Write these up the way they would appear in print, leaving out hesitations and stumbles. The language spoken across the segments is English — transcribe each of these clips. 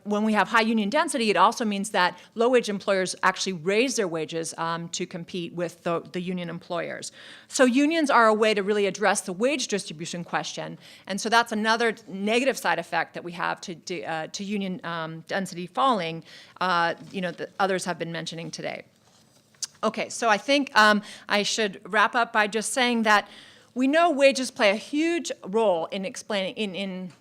when we have high union density, it also means that low-wage employers actually raise their wages to compete with the union employers. So unions are a way to really address the wage distribution question, and so that's another negative side effect that we have to union density falling, that others have been mentioning today. Okay, so I think I should wrap up by just saying that we know wages play a huge role in explaining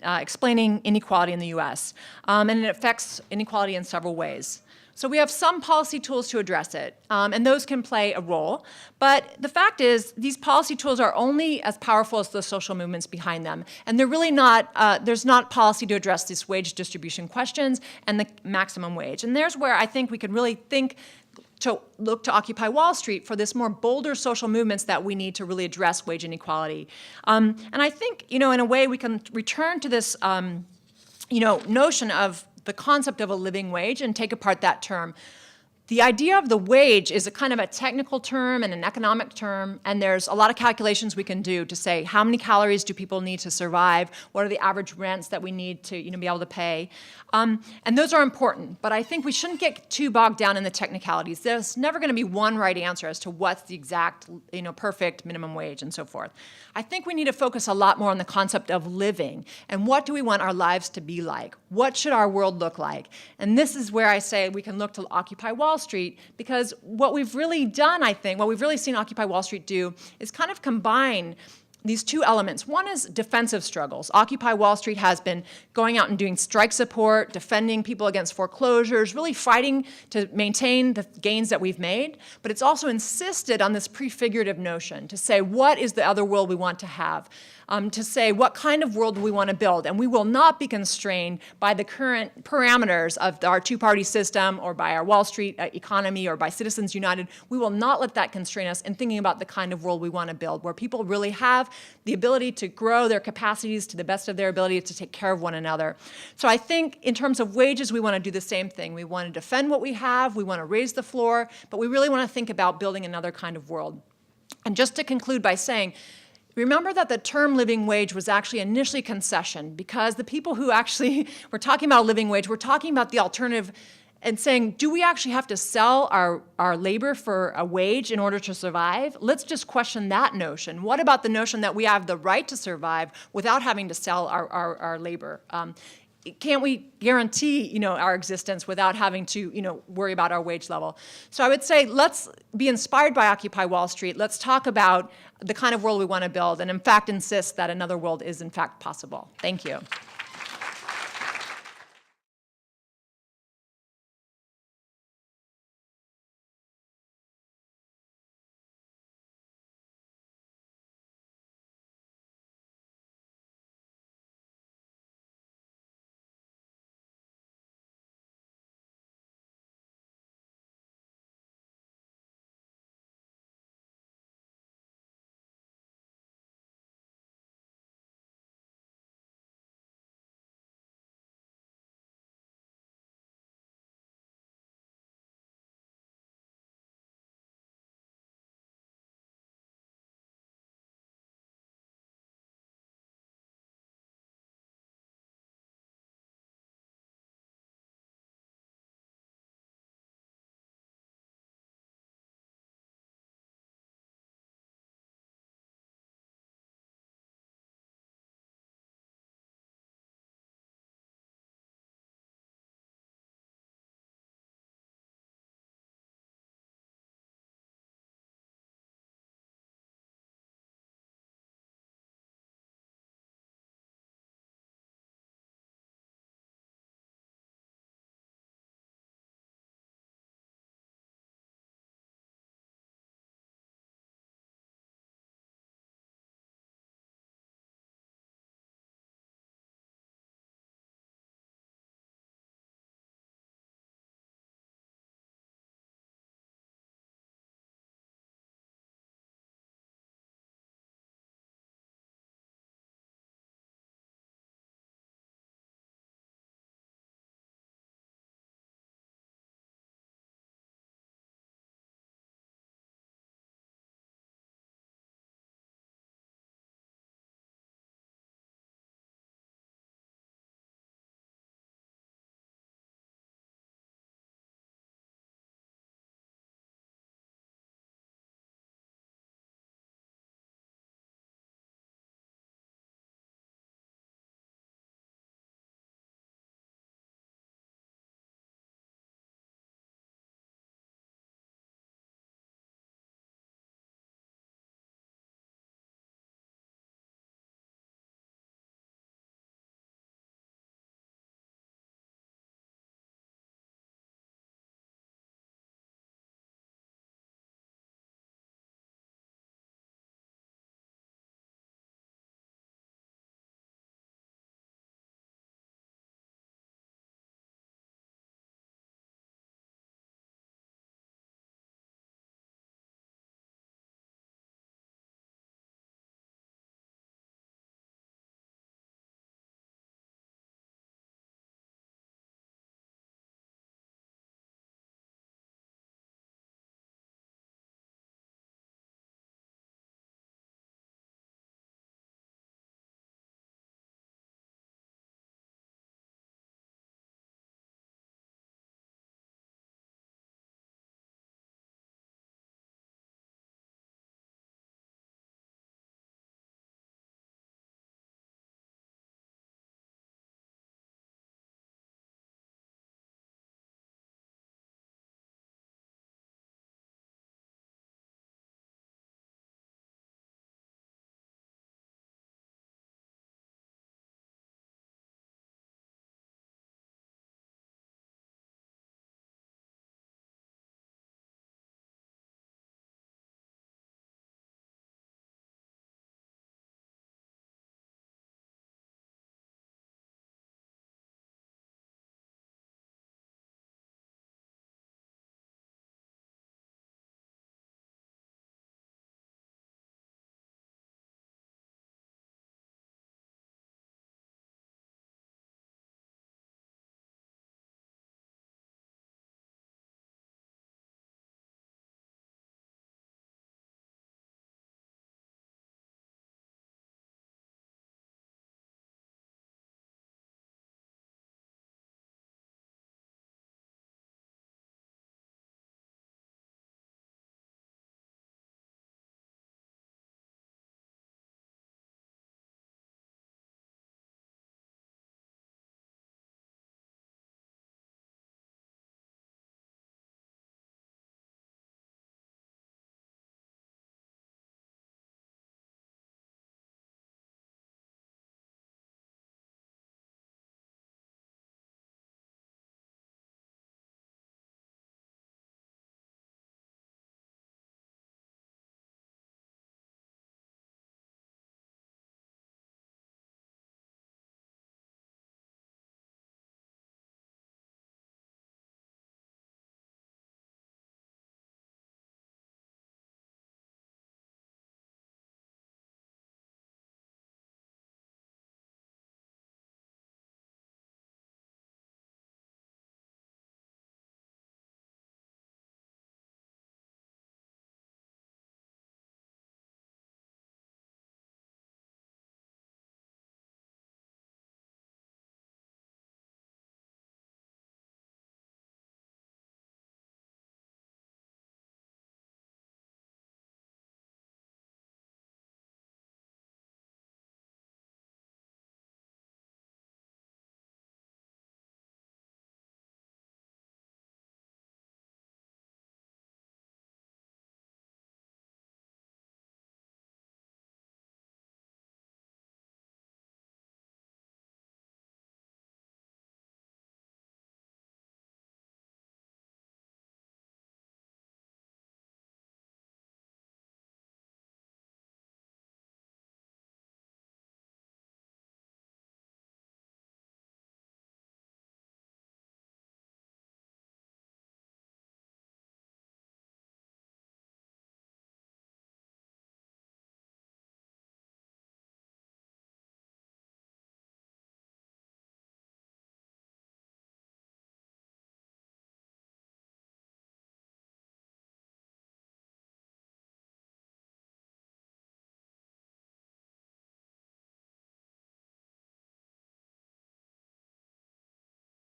explaining inequality in the U.S., and it affects inequality in several ways. So we have some policy tools to address it, and those can play a role. But the fact is, these policy tools are only as powerful as the social movements behind them, and they're really not. There's not policy to address these wage distribution questions and the maximum wage. And there's where I think we could really look to Occupy Wall Street for this more bolder social movements that we need to really address wage inequality. And I think, in a way, we can return to this, notion of the concept of a living wage and take apart that term. The idea of the wage is a kind of a technical term and an economic term, and there's a lot of calculations we can do to say how many calories do people need to survive, what are the average rents that we need to be able to pay, and those are important, but I think we shouldn't get too bogged down in the technicalities. There's never going to be one right answer as to what's the exact perfect minimum wage and so forth. I think we need to focus a lot more on the concept of living and what do we want our lives to be like? What should our world look like? And this is where I say we can look to Occupy Wall Street, because what we've really done, I think, what we've really seen Occupy Wall Street do is kind of combine these two elements. One is defensive struggles. Occupy Wall Street has been going out and doing strike support, defending people against foreclosures, really fighting to maintain the gains that we've made, but it's also insisted on this prefigurative notion to say what is the other world we want to have, to say what kind of world we want to build, and we will not be constrained by the current parameters of our two-party system or by our Wall Street economy or by Citizens United. We will not let that constrain us in thinking about the kind of world we want to build, where people really have the ability to grow their capacities to the best of their ability to take care of one another. So I think in terms of wages, we want to do the same thing. We want to defend what we have, we want to raise the floor, but we really want to think about building another kind of world. And just to conclude by saying, remember that the term living wage was actually initially concession, because the people who actually were talking about a living wage were talking about the alternative and saying, do we actually have to sell our labor for a wage in order to survive? Let's just question that notion. What about the notion that we have the right to survive without having to sell our labor? Can't we guarantee, our existence without having to, worry about our wage level? So I would say let's be inspired by Occupy Wall Street. Let's talk about the kind of world we want to build and, in fact, insist that another world is, in fact, possible. Thank you.